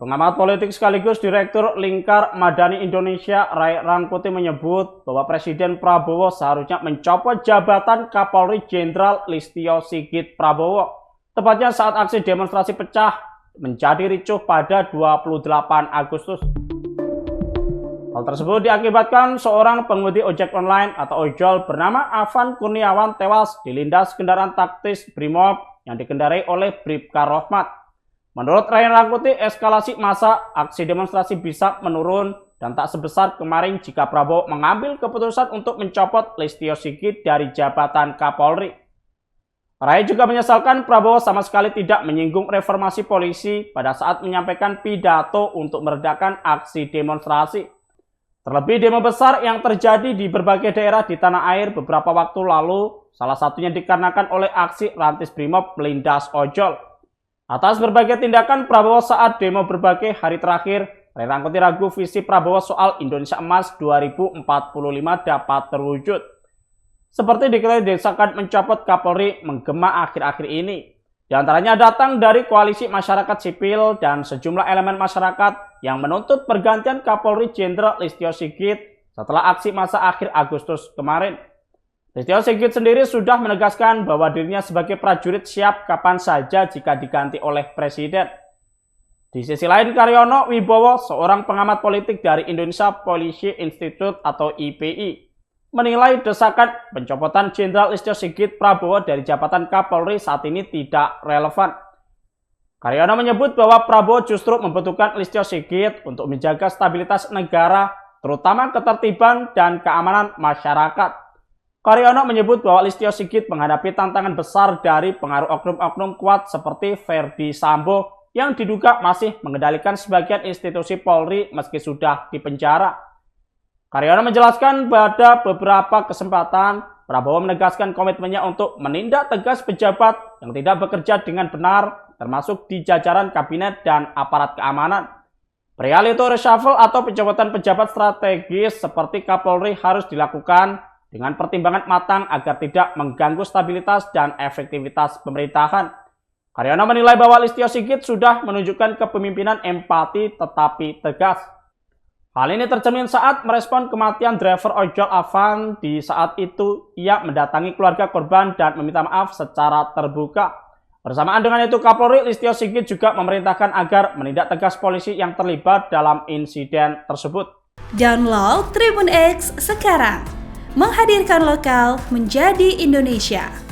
Pengamat politik sekaligus Direktur Lingkar Madani Indonesia, Ray Rangkuti menyebut bahwa Presiden Prabowo seharusnya mencopot jabatan Kapolri Jenderal Listio Sigit Prabowo, tepatnya saat aksi demonstrasi pecah menjadi ricuh pada 28 Agustus. Hal tersebut diakibatkan seorang pengemudi ojek online atau ojol bernama Afan Kurniawan tewas dilindas kendaraan taktis Brimob yang dikendarai oleh Bribka Rohmat. Menurut Ray Rangkuti, eskalasi massa aksi demonstrasi bisa menurun dan tak sebesar kemarin jika Prabowo mengambil keputusan untuk mencopot Listio Sigit dari jabatan Kapolri. Ray juga menyesalkan Prabowo sama sekali tidak menyinggung reformasi polisi pada saat menyampaikan pidato untuk meredakan aksi demonstrasi. Terlebih demo besar yang terjadi di berbagai daerah di tanah air beberapa waktu lalu, salah satunya dikarenakan oleh aksi rantis Brimob melindas ojol. Atas berbagai tindakan Prabowo saat demo berbagai hari terakhir, Ray Rangkuti ragu visi Prabowo soal Indonesia Emas 2045 dapat terwujud. Seperti diketahui desakan mencopot Kapolri menggema akhir-akhir ini. Di antaranya datang dari koalisi masyarakat sipil dan sejumlah elemen masyarakat yang menuntut pergantian Kapolri Jenderal Listio Sigit setelah aksi massa akhir Agustus kemarin. Listio Sigit sendiri sudah menegaskan bahwa dirinya sebagai prajurit siap kapan saja jika diganti oleh Presiden. Di sisi lain, Karyono Wibowo, seorang pengamat politik dari Indonesia Policy Institute atau IPI, menilai desakan pencopotan Jenderal Listio Sigit Prabowo dari jabatan Kapolri saat ini tidak relevan. Karyono menyebut bahwa Prabowo justru membutuhkan Listio Sigit untuk menjaga stabilitas negara, terutama ketertiban dan keamanan masyarakat. Karyono menyebut bahwa Listio Sigit menghadapi tantangan besar dari pengaruh oknum-oknum kuat seperti Verdi Sambo yang diduga masih mengendalikan sebagian institusi Polri meski sudah dipenjara. Karyono menjelaskan pada beberapa kesempatan Prabowo menegaskan komitmennya untuk menindak tegas pejabat yang tidak bekerja dengan benar, termasuk di jajaran kabinet dan aparat keamanan. Perihal itu, reshuffle atau pencopotan pejabat strategis seperti Kapolri harus dilakukan dengan pertimbangan matang agar tidak mengganggu stabilitas dan efektivitas pemerintahan. Karyono menilai bahwa Listio Sigit sudah menunjukkan kepemimpinan empati tetapi tegas. Hal ini tercermin saat merespon kematian driver ojol Afan. Di saat itu ia mendatangi keluarga korban dan meminta maaf secara terbuka. Bersamaan dengan itu, Kapolri Listio Sigit juga memerintahkan agar menindak tegas polisi yang terlibat dalam insiden tersebut. Download Tribun X sekarang. Menghadirkan lokal menjadi Indonesia.